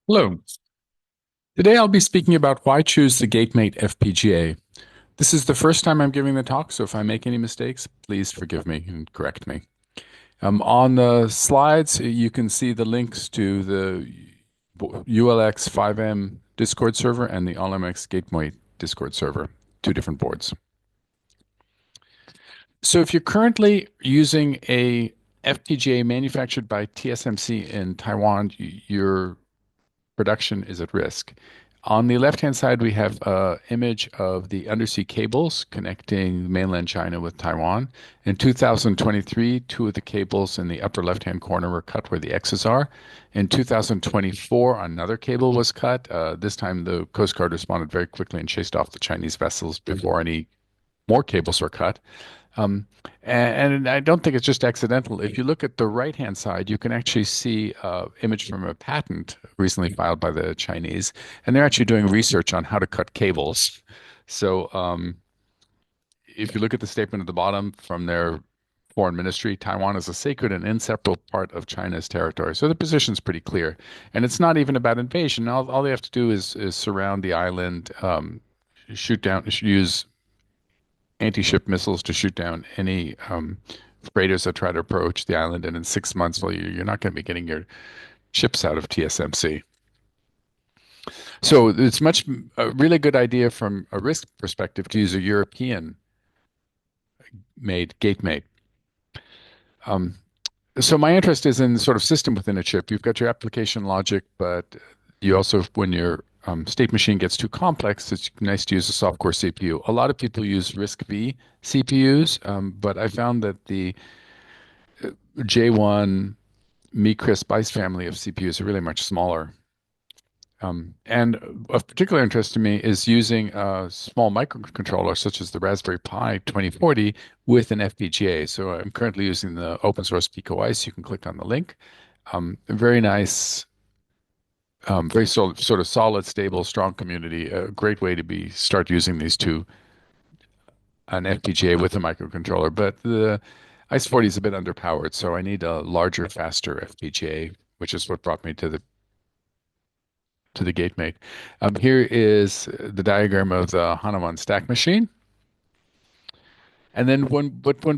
Hello. Today I'll be speaking about why choose the Gatemate FPGA. This is the first time I'm giving the talk, so if I make any mistakes, please forgive me and correct me. On the slides, you can see the links to the ULX 5M Discord server and the LMX Gatemate Discord server, two different boards. So if you're currently using a FPGA manufactured by TSMC in Taiwan, your production is at risk. On the left-hand side, we have an image of the undersea cables connecting mainland China with Taiwan. In 2023, two of the cables in the upper left-hand corner were cut where the X's are. In 2024, another cable was cut. This time, the Coast Guard responded very quickly and chased off the Chinese vessels before any more cables were cut. Um, and I don't think it's just accidental. If you look at the right-hand side, you can actually see an image from a patent recently filed by the Chinese, and they're actually doing research on how to cut cables. So if you look at the statement at the bottom from their foreign ministry, Taiwan is a sacred and inseparable part of China's territory. So the position's pretty clear, and it's not even about invasion. All they have to do is surround the island, shoot down, use anti-ship missiles to shoot down any freighters that try to approach the island. And in 6 months, well, you're not going to be getting your ships out of TSMC. So it's much a really good idea from a risk perspective to use a European made Gatemate. Um, so my interest is in sort of system within a chip. You've got your application logic, but you also, when your state machine gets too complex, it's nice to use a soft-core CPU. A lot of people use RISC-V CPUs, but I found that the J1 Mi-Cris Spice family of CPUs are really much smaller. And of particular interest to me is using a small microcontroller such as the Raspberry Pi 2040 with an FPGA. So I'm currently using the open source Pico Ice. You can click on the link. Very nice, very sort of solid, stable, strong community. A great way to start using these two, an FPGA with a microcontroller. But the Ice 40 is a bit underpowered, so I need a larger, faster FPGA, which is what brought me to the Gatemate. Here is the diagram of the Hanuman stack machine. And then when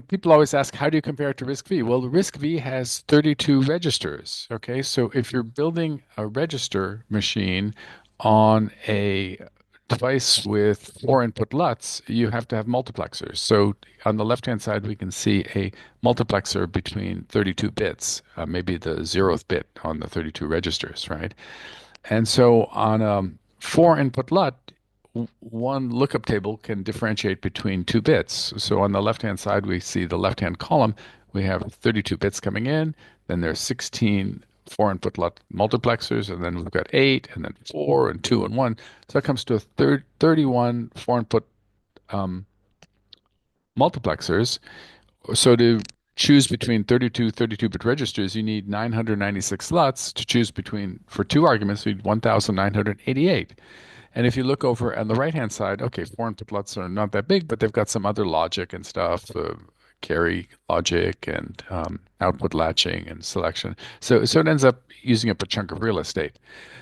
people always ask, how do you compare it to RISC-V? Well, the RISC-V has 32 registers. Okay, so if you're building a register machine on a device with four input LUTs, you have to have multiplexers. So on the left-hand side, we can see a multiplexer between 32 bits, maybe the 0th bit on the 32 registers, right? And so on a four input LUT, one lookup table can differentiate between two bits. So on the left-hand side, we see the left-hand column. We have 32 bits coming in. Then there's 16 four input LUT multiplexers, and then we've got eight, and then four, and two, and one. So that comes to a 31 four input um, multiplexers. So to choose between 32 bit registers, you need 996 LUTs to choose between, for two arguments, you need 1,988. And if you look over on the right-hand side, okay, four input LUTs are not that big, but they've got some other logic and stuff, carry logic and output latching and selection. So it ends up using up a chunk of real estate.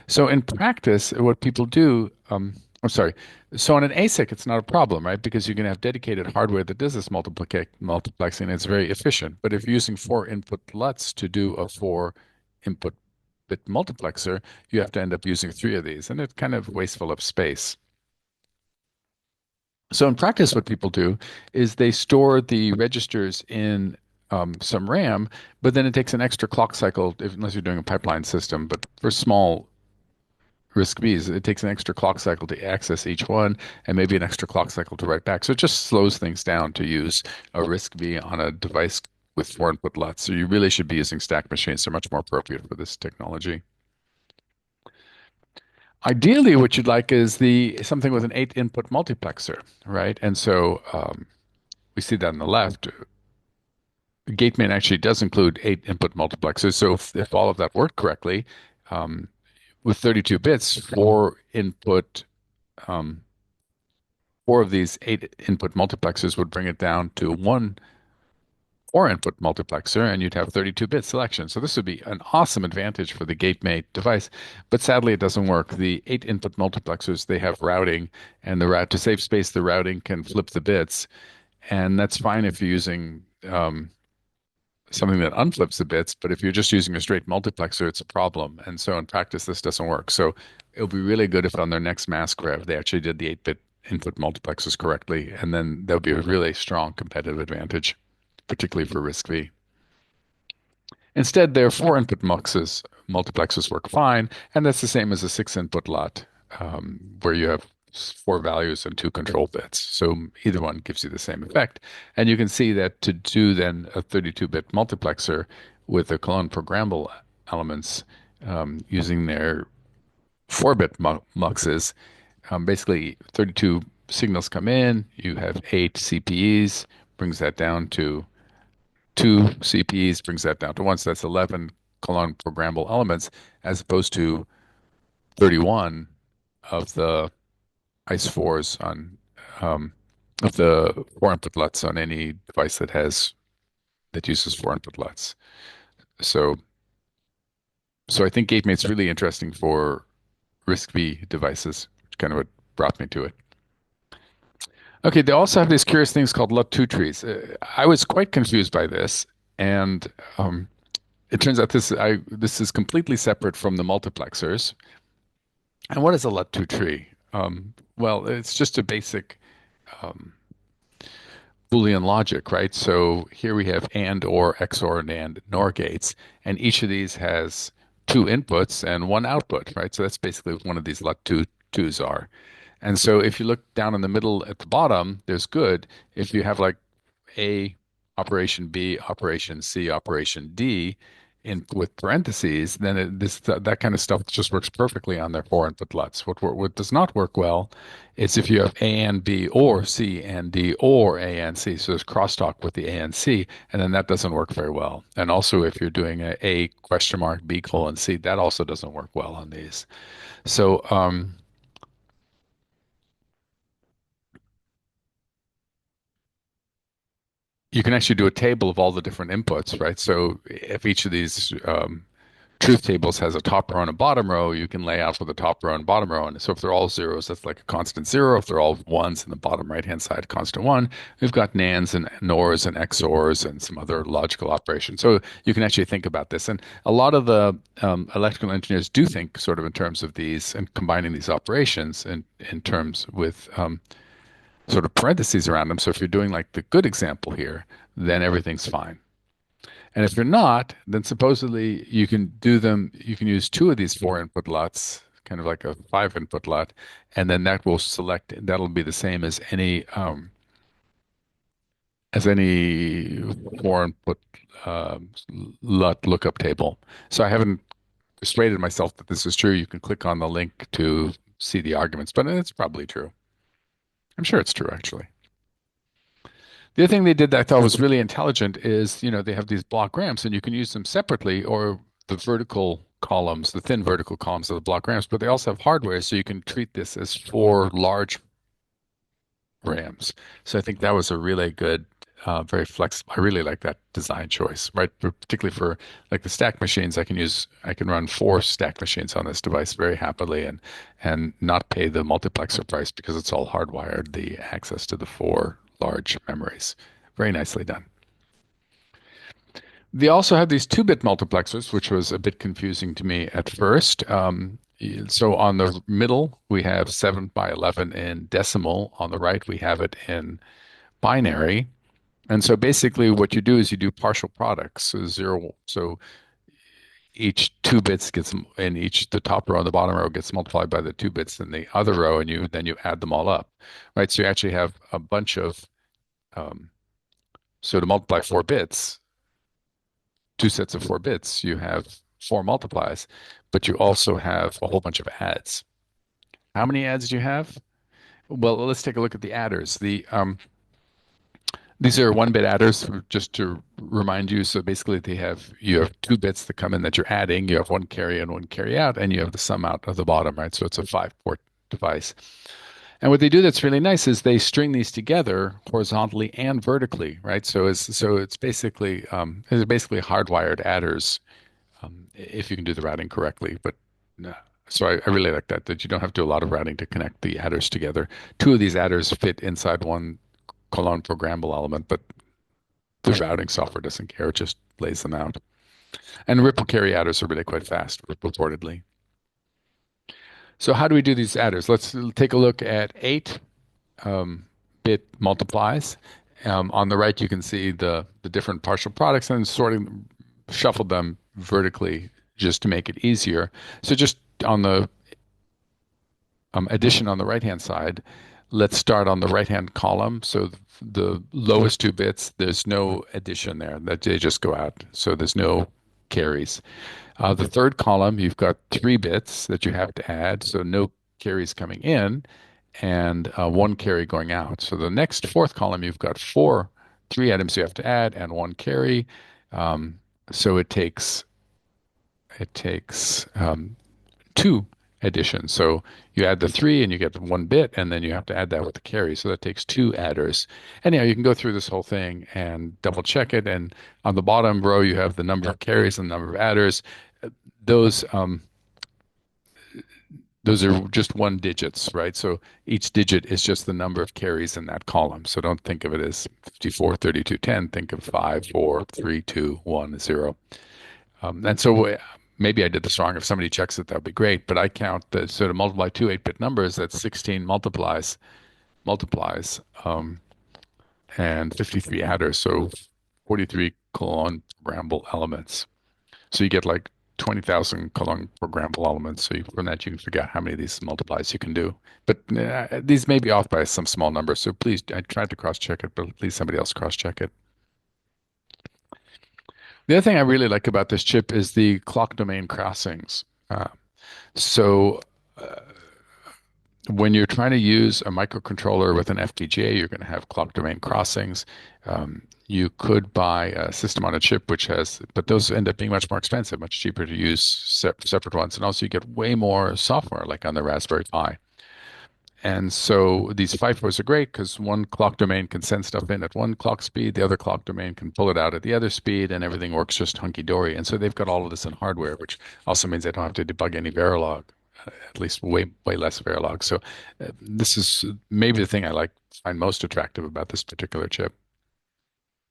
So in practice, what people do, I'm sorry. So on an ASIC, it's not a problem, right? Because you're going to have dedicated hardware that does this multiplexing, and it's very efficient. But if you're using four input LUTs to do a four input bit multiplexer, you have to end up using three of these, and it's kind of wasteful of space. So in practice, what people do is they store the registers in some RAM, but then it takes an extra clock cycle, unless you're doing a pipeline system. But for small RISC-Vs, it takes an extra clock cycle to access each one, and maybe an extra clock cycle to write back. So it just slows things down to use a RISC-V on a device with four input LUTs. So you really should be using stack machines. They're much more appropriate for this technology. Ideally, what you'd like is the something with an eight input multiplexer, right? And so we see that on the left. Gateman actually does include eight input multiplexers. So if all of that worked correctly, um, with 32 bits, um, four of these eight input multiplexers would bring it down to one four input multiplexer and you'd have 32-bit selection. So this would be an awesome advantage for the Gatemate device, but sadly it doesn't work. The eight input multiplexers, they have routing, and the route to save space, the routing can flip the bits, and that's fine if you're using something that unflips the bits, but if you're just using a straight multiplexer, it's a problem. And so in practice, this doesn't work. So it'll be really good if on their next mask rev, they actually did the 8-bit input multiplexers correctly, and then there'll be a really strong competitive advantage, particularly for RISC-V. Instead, their four input multiplexers work fine, and that's the same as a six input lot, where you have four values and two control bits. So either one gives you the same effect. And you can see that to do then a 32-bit multiplexer with the clone programmable elements using their 4-bit muxes, basically 32 signals come in, you have eight CPEs, brings that down to two CPEs, brings that down to one. So that's 11 colon programmable elements as opposed to 31 of the ICE 4s on um, of the four input LUTs on any device that uses four input LUTs. So so I think GateMate's really interesting for RISC-V devices, which kind of what brought me to it. Okay, they also have these curious things called LUT2 trees. I was quite confused by this, and it turns out this is completely separate from the multiplexers. And what is a LUT2 tree? Well, it's just a basic um, Boolean logic, right? So here we have and, or, XOR, NAND, NOR gates, and each of these has two inputs and one output, right? So that's basically what one of these LUT2 twos are. And so if you look down in the middle at the bottom, there's good. If you have like A, operation B, operation C, operation D in with parentheses, then that kind of stuff just works perfectly on their four input LUTs. What does not work well is if you have A and B or C and D or A and C. So there's crosstalk with the A and C, and then that doesn't work very well. And also if you're doing A question mark B colon C, that also doesn't work well on these. So you can actually do a table of all the different inputs, right? So if each of these truth tables has a top row and a bottom row, you can lay out for the top row and bottom row. And so if they're all zeros, that's like a constant zero. If they're all ones in the bottom right-hand side, constant one. We've got NANDs and NORs and XORs and some other logical operations. So you can actually think about this. And a lot of the electrical engineers do think sort of in terms of these and combining these operations in terms with sort of parentheses around them. So if you're doing like the good example here, then everything's fine. And if you're not, then supposedly you can do them, you can use two of these four input LUTs, kind of like a five input LUT, and then that will select, that'll be the same as any four input um, LUT lookup table. So I haven't persuaded myself that this is true. You can click on the link to see the arguments, but it's probably true. I'm sure it's true, actually. The other thing they did that I thought was really intelligent is, they have these block ramps and you can use them separately or the vertical columns, the thin vertical columns of the block ramps, but they also have hardware, so you can treat this as four large rams. So I think that was a really good, very flexible. I really like that design choice, right? Particularly for like the stack machines, I can run four stack machines on this device very happily and not pay the multiplexer price because it's all hardwired, the access to the four large memories. Very nicely done. They also have these two-bit multiplexers, which was a bit confusing to me at first. So on the middle, we have 7 by 11 in decimal. On the right, we have it in binary. And so basically what you do is you do partial products. So zero, so each two bits gets in each the top row and the bottom row gets multiplied by the two bits in the other row, and you add them all up, right? So you actually have a bunch of um, so to multiply 4 bits, two sets of 4 bits, you have four multiplies, but you also have a whole bunch of adds. How many adds do you have? Well, let's take a look at the adders. These are 1-bit adders, just to remind you. So basically, you have 2 bits that come in that you're adding. You have one carry in, one carry out, and you have the sum out of the bottom, right? So it's a 5-port device. And what they do that's really nice is they string these together horizontally and vertically, right? It's basically hardwired adders if you can do the routing correctly. But uh, I really like that you don't have to do a lot of routing to connect the adders together. Two of these adders fit inside one colon programmable element, but the routing software doesn't care; it just lays them out. And ripple carry adders are really quite fast, reportedly. So how do we do these adders? Let's take a look at eight um, bit multiplies. On the right, you can see the different partial products and sorting, shuffled them vertically just to make it easier. So just on the addition on the right-hand side, let's start on the right-hand column. So the lowest two bits, there's no addition there. That they just go out. So there's no carries. The third column, you've got three bits that you have to add, so no carries coming in and one carry going out. So the next fourth column, you've got three items you have to add and one carry. Um, so it takes two additions. So you add the three and you get one bit, and then you have to add that with the carry. So that takes two adders. Anyhow, you can go through this whole thing and double check it. And on the bottom row, you have the number of carries and the number of adders. Those um, those are just one digits, right? So each digit is just the number of carries in that column. So don't think of it as 54, 32, 10. Think of 5, 4, 3, 2, 1, 0. And so maybe I did this wrong. If somebody checks it, that would be great. But I count that, so to multiply two 8-bit numbers, that's 16 multiplies, and 53 adders. So 43 colon programmable elements. So you get like 20,000 colon programmable elements. So from that, you can figure out how many of these multiplies you can do. But these may be off by some small number. So please, I tried to cross check it, but please somebody else cross check it. The other thing I really like about this chip is the clock domain crossings. So when you're trying to use a microcontroller with an FPGA, you're going to have clock domain crossings. You could buy a system on a chip which has, but those end up being much more expensive, much cheaper to use separate ones. And also, you get way more software, like on the Raspberry Pi. And so these FIFOs are great because one clock domain can send stuff in at one clock speed, the other clock domain can pull it out at the other speed, and everything works just hunky dory. And so they've got all of this in hardware, which also means they don't have to debug any Verilog, at least way less Verilog. So this is maybe the thing find most attractive about this particular chip.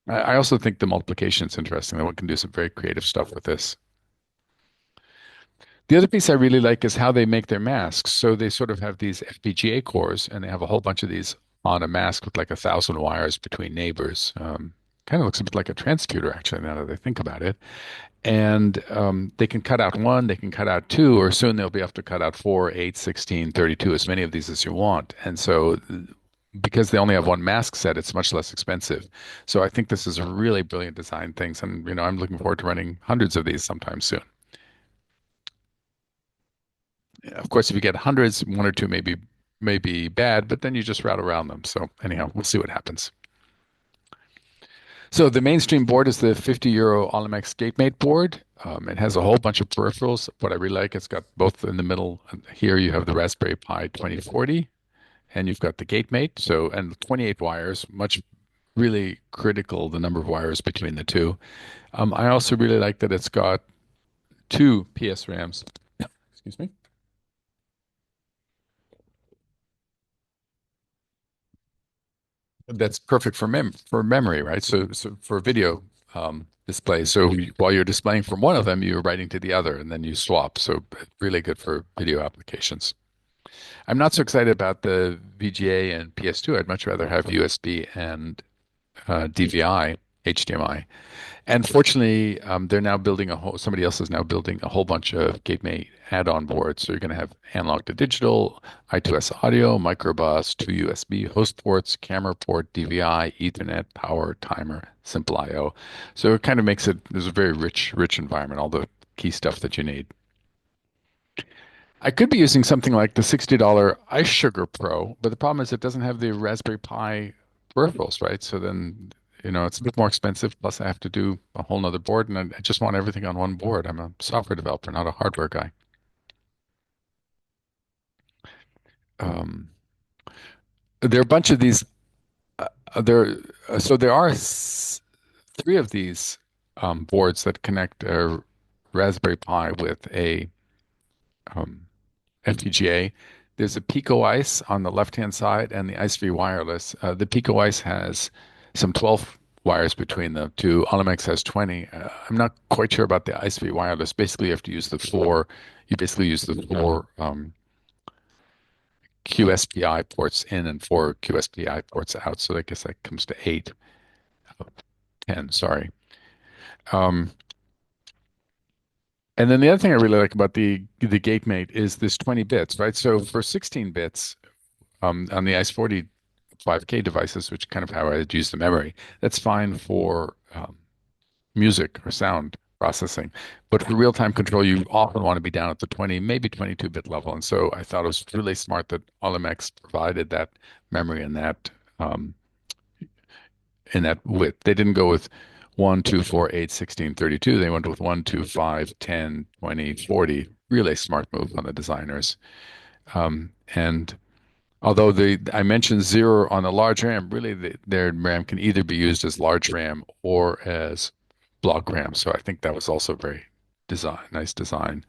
I also think the multiplication is interesting. That one can do some very creative stuff with this. The other piece I really like is how they make their masks. So they sort of have these FPGA cores, and they have a whole bunch of these on a mask with like 1,000 wires between neighbors. Kind of looks a bit like a transcuter, actually, now that I think about it. And they can cut out one, they can cut out two, or soon they'll be able to cut out 4, 8, 16, 32, as many of these as you want. And so because they only have one mask set, it's much less expensive. So I think this is a really brilliant design things. And, I'm looking forward to running hundreds of these sometime soon. Of course, if you get hundreds, one or two may be bad, but then you just route around them. So anyhow, we'll see what happens. So the mainstream board is the €50 Olimex Gatemate board. It has a whole bunch of peripherals. What I really like, it's got both in the middle. Here you have the Raspberry Pi 2040, and you've got the Gatemate. So and 28 wires, much really critical the number of wires between the two. I also really like that it's got two PS RAMs. Excuse me. That's perfect for memory, right? So for video display. So while you're displaying from one of them, you're writing to the other, and then you swap. So really good for video applications. I'm not so excited about the VGA and PS2. I'd much rather have USB and DVI, HDMI. And fortunately, they're now building somebody else is now building a whole bunch of Gateway add-on boards. So you're going to have analog to digital, I2S audio, microbus, two USB host ports, camera port, DVI, Ethernet, power, timer, simple I/O. So it kind of makes there's a very rich environment, all the key stuff that you need. I could be using something like the $60 Ice Sugar Pro, but the problem is it doesn't have the Raspberry Pi peripherals, right? So then, it's a bit more expensive. Plus, I have to do a whole nother board, and I just want everything on one board. I'm a software developer, not a hardware guy. Um, there are a bunch of these. There, so there are three of these boards that connect a Raspberry Pi with a um, FPGA. There's a Pico Ice on the left-hand side and the Ice V Wireless. The Pico Ice has some 12 wires between the two. Olimex has 20. I'm not quite sure about the Ice V Wireless. Basically, you have to use the four. You basically use the four QSPI ports in and four QSPI ports out. So I guess that comes to eight, 10, sorry. Um, and then the other thing I really like about the Gatemate is this 20 bits, right? So for 16 bits, on the Ice 40 5K devices, which kind of how I use the memory, that's fine for music or sound processing. But for real-time control, you often want to be down at the 20, maybe 22-bit level. And so I thought it was really smart that Olimex provided that memory um, in that width. They didn't go with 1, 2, 4, 8, 16, 32. They went with 1, 2, 5, 10, 20, 40. Really smart move on the designers. And although I mentioned zero on the large RAM, really their RAM can either be used as large RAM or as block RAM. So I think that was also very nice design.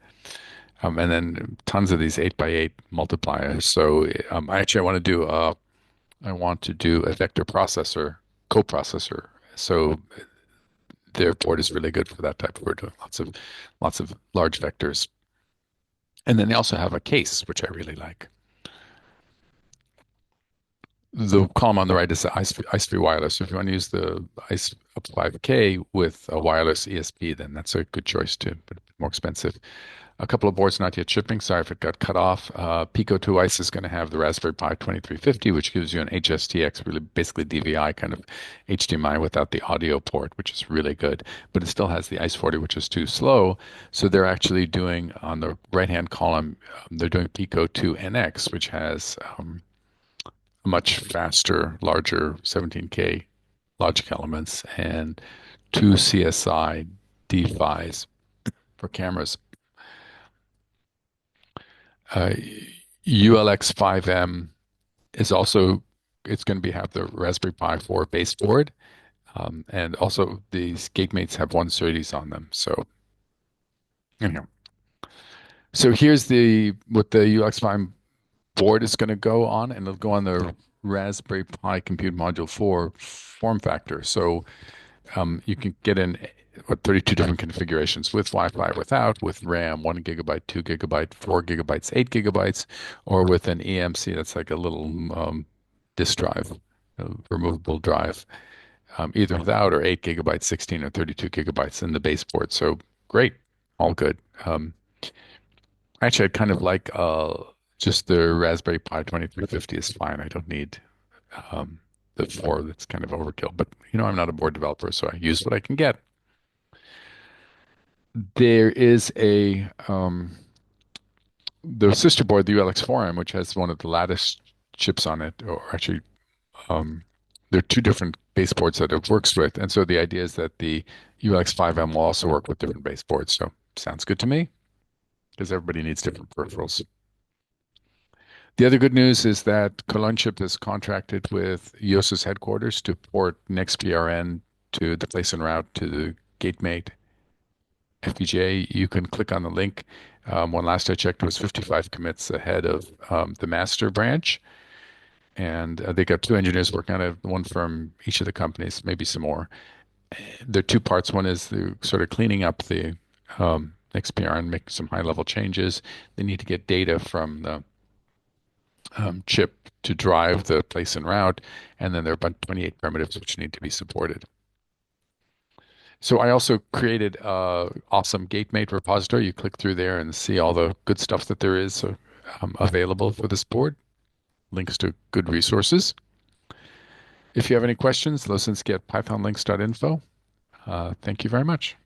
And then tons of these 8x8 multipliers. So I want to do a vector processor, coprocessor. So their board is really good for that type of work. Lots of large vectors. And then they also have a case, which I really like. The column on the right is the Ice3 wireless. So if you want to use the Ice up 5K with a wireless ESP, then that's a good choice too, but a bit more expensive. A couple of boards not yet shipping. Sorry if it got cut off. Pico 2 Ice is going to have the Raspberry Pi 2350, which gives you an HSTX, really basically DVI kind of HDMI without the audio port, which is really good. But it still has the Ice 40, which is too slow. So they're actually doing on the right-hand column, they're doing Pico 2 NX, which has much faster, larger 17K logic elements and two CSI D5s for cameras. Uh, ULX5M is also it's going to be have the Raspberry Pi 4 baseboard, and also these Gatemates have 130s on them. So anyhow, so here's the what the ULX5 board is going to go on, and it'll go on the Raspberry Pi Compute Module 4 form factor. So you can get in 32 different configurations with Wi-Fi, without, with RAM, 1 GB, 2 GB, 4 GB, 8 GB, or with an EMC that's like a little disk drive, a removable drive, either without or 8 GB, 16 or 32 GB in the baseboard. So great, all good. Actually, I'd kind of like just the Raspberry Pi 2350 is fine. I don't need um, the four. That's kind of overkill. But I'm not a board developer, so I use what I can get. There is the sister board, the ULX4M, which has one of the lattice chips on it, or actually, um, there are two different baseboards that it works with. And so the idea is that the ULX5M will also work with different baseboards. So sounds good to me because everybody needs different peripherals. The other good news is that Cologne Chip has contracted with EOS's headquarters to port NextPRN to the place and route to the Gatemate FPGA. You can click on the link. When last I checked, it was 55 commits ahead of the master branch. And they got two engineers working on it, one from each of the companies, maybe some more. There are two parts. One is the sort of cleaning up the XPR and make some high level changes. They need to get data from the chip to drive the place and route. And then there are about 28 primitives which need to be supported. So I also created a awesome Gatemate repository. You click through there and see all the good stuff that there is available for this board. Links to good resources. If you have any questions, license get pythonlinks.info. Thank you very much.